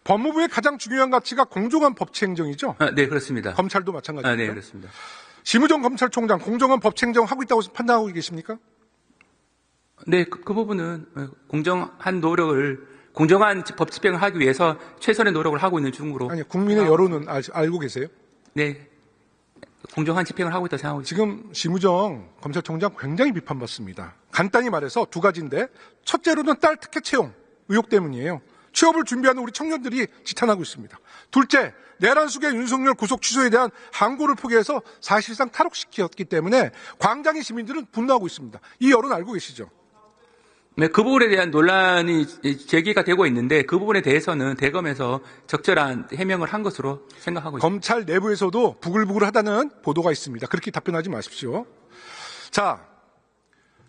법무부의 가장 중요한 가치가 공정한 법치행정이죠? 네, 그렇습니다. 검찰도 마찬가지죠? 네, 그렇습니다. 심우정 검찰총장 공정한 법치행정 하고 있다고 판단하고 계십니까? 네, 그 부분은 공정한 법 집행을 하기 위해서 최선의 노력을 하고 있는 중으로. 아니, 국민의 여론은 알고 계세요? 네, 공정한 집행을 하고 있다고 생각하고 있습니다. 지금 심우정 검찰총장 굉장히 비판받습니다. 간단히 말해서 두 가지인데, 첫째로는 딸 특혜 채용 의혹 때문이에요. 취업을 준비하는 우리 청년들이 지탄하고 있습니다. 둘째, 내란숙의 윤석열 구속 취소에 대한 항고를 포기해서 사실상 탈옥시켰기 때문에 광장의 시민들은 분노하고 있습니다. 이 여론 알고 계시죠? 네, 그 부분에 대한 논란이 제기가 되고 있는데 그 부분에 대해서는 대검에서 적절한 해명을 한 것으로 생각하고 있습니다. 검찰 내부에서도 부글부글하다는 보도가 있습니다. 그렇게 답변하지 마십시오. 자,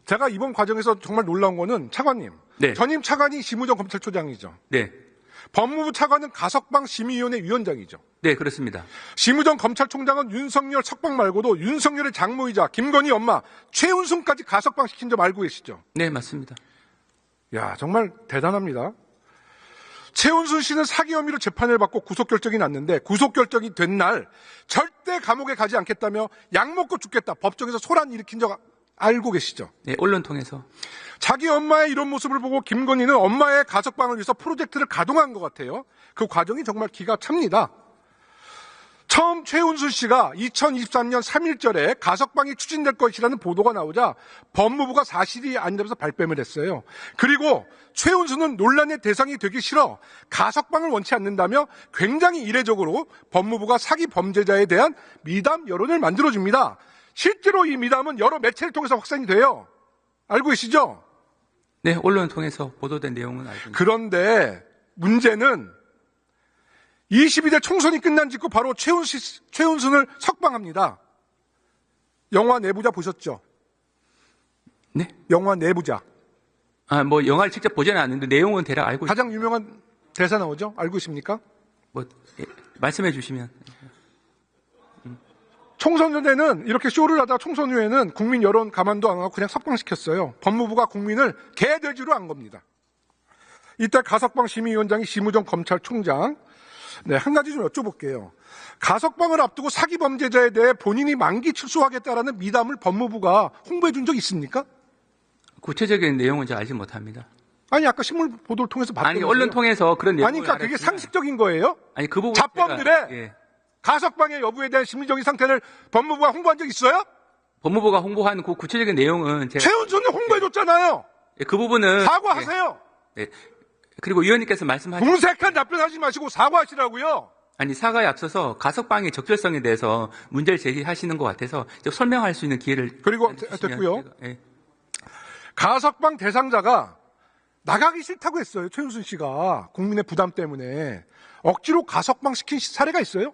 제가 이번 과정에서 정말 놀라운 거는 차관님. 네. 전임 차관이 심우정 검찰총장이죠. 네. 법무부 차관은 가석방 심의위원회 위원장이죠. 네, 그렇습니다. 심우정 검찰총장은 윤석열 석방 말고도 윤석열의 장모이자 김건희 엄마 최은순까지 가석방 시킨 점 알고 계시죠? 네, 맞습니다. 야, 정말 대단합니다. 최은순 씨는 사기 혐의로 재판을 받고 구속결정이 났는데 구속결정이 된 날 절대 감옥에 가지 않겠다며 약 먹고 죽겠다 법정에서 소란 일으킨 적 알고 계시죠? 네, 언론 통해서. 자기 엄마의 이런 모습을 보고 김건희는 엄마의 가석방을 위해서 프로젝트를 가동한 것 같아요. 그 과정이 정말 기가 찹니다. 처음 최은순 씨가 2023년 3일절에 가석방이 추진될 것이라는 보도가 나오자 법무부가 사실이 아니라면서 발뺌을 했어요. 그리고 최은순은 논란의 대상이 되기 싫어 가석방을 원치 않는다며 굉장히 이례적으로 법무부가 사기 범죄자에 대한 미담 여론을 만들어줍니다. 실제로 이 미담은 여러 매체를 통해서 확산이 돼요. 알고 계시죠? 네, 언론을 통해서 보도된 내용은 알고 있습니다. 그런데 문제는 22대 총선이 끝난 직후 바로 최은순을 석방합니다. 영화 내부자 보셨죠? 네? 영화 내부자. 영화를 직접 보지는 않는데 내용은 대략 알고 있습니다. 가장 유명한 대사 나오죠? 알고 있습니까? 말씀해 주시면. 총선 전에는 이렇게 쇼를 하다가 총선 후에는 국민 여론 가만도 안 하고 그냥 석방시켰어요. 법무부가 국민을 개돼지로 한 겁니다. 이때 가석방 심의위원장이 심우정 검찰총장. 네, 한 가지 좀 여쭤볼게요. 가석방을 앞두고 사기 범죄자에 대해 본인이 만기 출소하겠다라는 미담을 법무부가 홍보해 준 적 있습니까? 구체적인 내용은 잘 알지 못합니다. 아니, 아까 신문 보도를 통해서 봤다면서요. 언론 통해서 그런 내용을. 아니, 그러니까 그게 상식적인 거예요? 아니, 그 부분. 잡범들의 가석방의 여부에 대한 심리적인 상태를 법무부가 홍보한 적 있어요? 법무부가 홍보한 그 구체적인 내용은 최은순이 홍보해줬잖아요. 그 부분은 사과하세요. 네. 그리고 위원님께서 말씀하신 궁색한 답변하지 마시고 사과하시라고요. 아니, 사과에 앞서서 가석방의 적절성에 대해서 문제를 제기하시는 것 같아서 설명할 수 있는 기회를. 그리고 됐고요. 네. 가석방 대상자가 나가기 싫다고 했어요. 최은순 씨가 국민의 부담 때문에 억지로 가석방 시킨 사례가 있어요.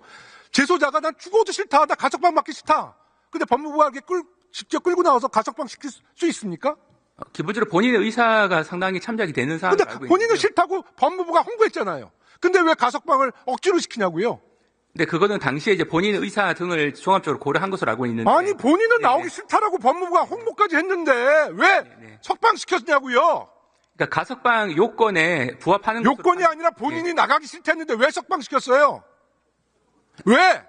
재소자가 난 죽어도 싫다. 나 가석방 받기 싫다. 근데 법무부가 이렇게 직접 끌고 나와서 가석방 시킬 수 있습니까? 기본적으로 본인의 의사가 상당히 참작이 되는 사안을 근데 알고 본인은 있는데요. 싫다고 법무부가 홍보했잖아요. 근데 왜 가석방을 억지로 시키냐고요? 근데 그거는 당시에 이제 본인의 의사 등을 종합적으로 고려한 것으로 알고 있는데. 아니, 본인은 나오기 싫다라고 법무부가 홍보까지 했는데 왜 석방시켰냐고요? 그러니까 가석방 요건에 부합하는 요건이 아니라 본인이 나가기 싫다했는데 왜 석방시켰어요? 왜?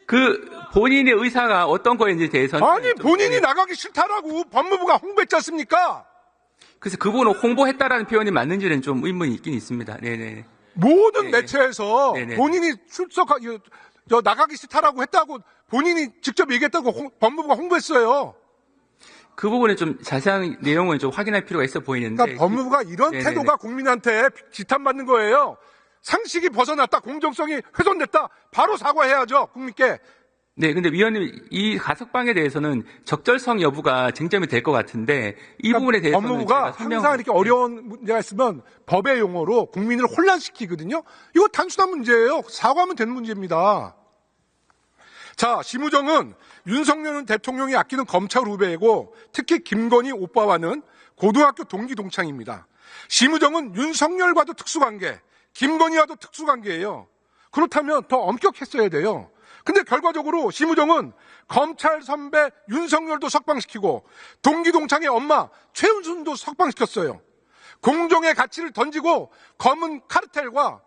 그 본인의 의사가 어떤 거인지에 대해서는 아니, 본인이 나가기 싫다라고 법무부가 홍보했지 않습니까? 그래서 그 부분을 홍보했다라는 표현이 맞는지는 좀 의문이 있긴 있습니다. 네네. 모든 매체에서 네네. 본인이 나가기 싫다라고 했다고 본인이 직접 얘기했다고 법무부가 홍보했어요. 그 부분에 좀 자세한 내용은 좀 확인할 필요가 있어 보이는데. 그러니까 법무부가 이런 네네네. 태도가 국민한테 지탄받는 거예요. 상식이 벗어났다, 공정성이 훼손됐다, 바로 사과해야죠, 국민께. 네, 근데 위원님, 이 가석방에 대해서는 적절성 여부가 쟁점이 될 것 같은데, 이 부분에 대해서는 법무부가 항상 이렇게 어려운 문제가 있으면 법의 용어로 국민을 혼란시키거든요. 이거 단순한 문제예요. 사과하면 되는 문제입니다. 자, 심우정은 윤석열 대통령이 아끼는 검찰 후배이고 특히 김건희 오빠와는 고등학교 동기 동창입니다. 심우정은 윤석열과도 특수관계, 김건희와도 특수관계예요. 그렇다면 더 엄격했어야 돼요. 근데 결과적으로 심우정은 검찰 선배 윤석열도 석방시키고 동기 동창의 엄마 최은순도 석방시켰어요. 공정의 가치를 던지고 검은 카르텔과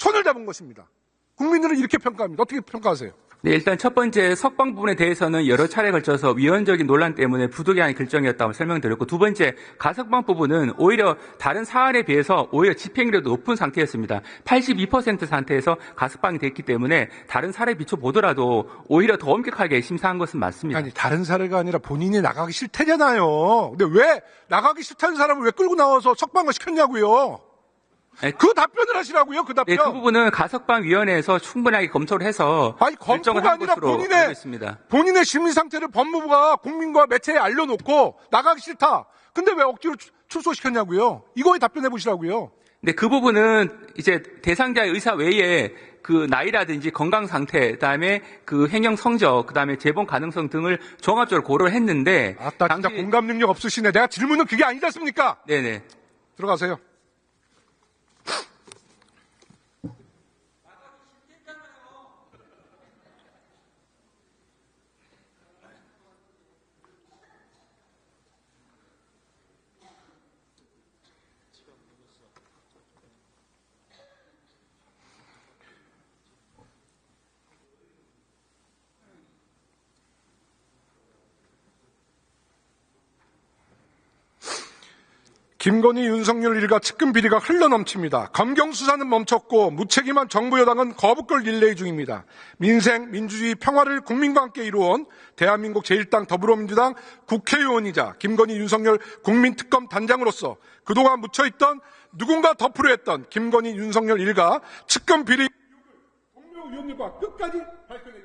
손을 잡은 것입니다. 국민들은 이렇게 평가합니다. 어떻게 평가하세요? 네, 일단 첫 번째 석방 부분에 대해서는 여러 차례 걸쳐서 위헌적인 논란 때문에 부득이한 결정이었다고 설명드렸고, 두 번째 가석방 부분은 오히려 다른 사안에 비해서 오히려 집행률이 높은 상태였습니다. 82% 상태에서 가석방이 됐기 때문에 다른 사례에 비춰 보더라도 오히려 더 엄격하게 심사한 것은 맞습니다. 아니, 다른 사례가 아니라 본인이 나가기 싫대잖아요. 근데 왜 나가기 싫다는 사람을 왜 끌고 나와서 석방을 시켰냐고요. 아니, 그 답변을 하시라고요. 그 답변. 네, 그 부분은 가석방위원회에서 충분하게 검토를 해서 아니, 결정을 검토가 한 아니라 것으로 알고 있습니다. 본인의 심리 상태를 법무부가 국민과 매체에 알려놓고 나가기 싫다. 근데 왜 억지로 출소시켰냐고요. 이거에 답변해 보시라고요. 근데 그 부분은 이제 대상자의 의사 외에 그 나이라든지 건강 상태, 그다음에 그 행영 성적, 그다음에 재본 가능성 등을 종합적으로 고려를 했는데. 아따, 진짜 공감 능력 없으시네. 내가 질문은 그게 아니지 않습니까? 네네. 들어가세요. 김건희, 윤석열 일가 측근 비리가 흘러넘칩니다. 검경 수사는 멈췄고 무책임한 정부 여당은 거부권 릴레이 중입니다. 민생, 민주주의, 평화를 국민과 함께 이루어온 대한민국 제1당 더불어민주당 국회의원이자 김건희, 윤석열 국민특검 단장으로서 그동안 묻혀있던 누군가 덮으려 했던 김건희, 윤석열 일가 측근 비리 동료 의원들과 끝까지 밝혀내